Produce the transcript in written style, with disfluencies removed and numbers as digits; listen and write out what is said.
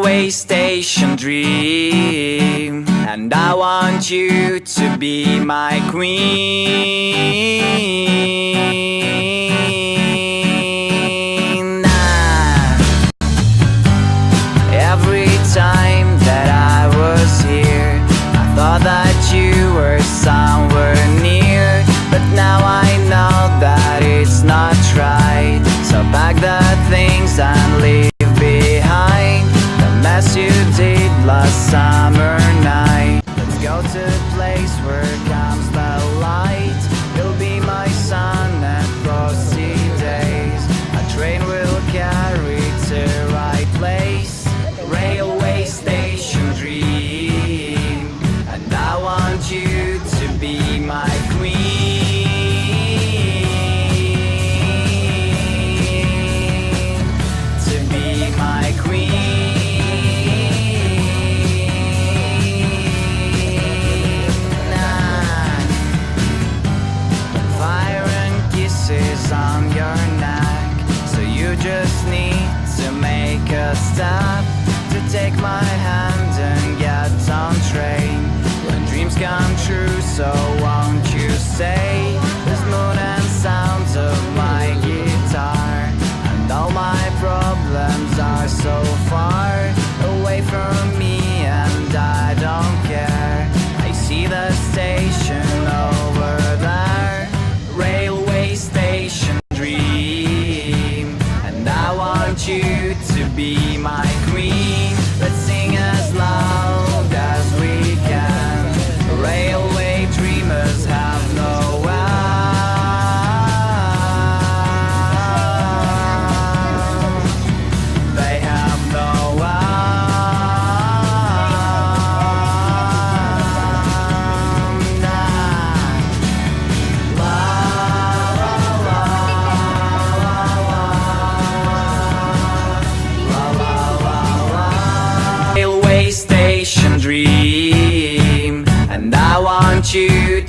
railway station dream, and I want you to be my queen. Every time that I was here, I thought that you were somewhere near, but now I know that it's not right. So pack the things and leave behind the mess you did last summer night. Let's go to a place where comes the light. You'll be my sun and frosty days. A train will carry to the right place. Railway station dream, and I want you to be my queen, to be my queen. Fire and kisses on your neck, so you just need to make a step, to take my hand and get on train. When dreams come true, so won't you stay? The smooth and sounds of my guitar, and all my problems are so far away from me, and I don't care. I see the station over there, railway station dream, and I want you to be my queen. Let's sing as loud as we can. Railway dreamers have no end. They have no end. La, la, la, railway station dream, and I want you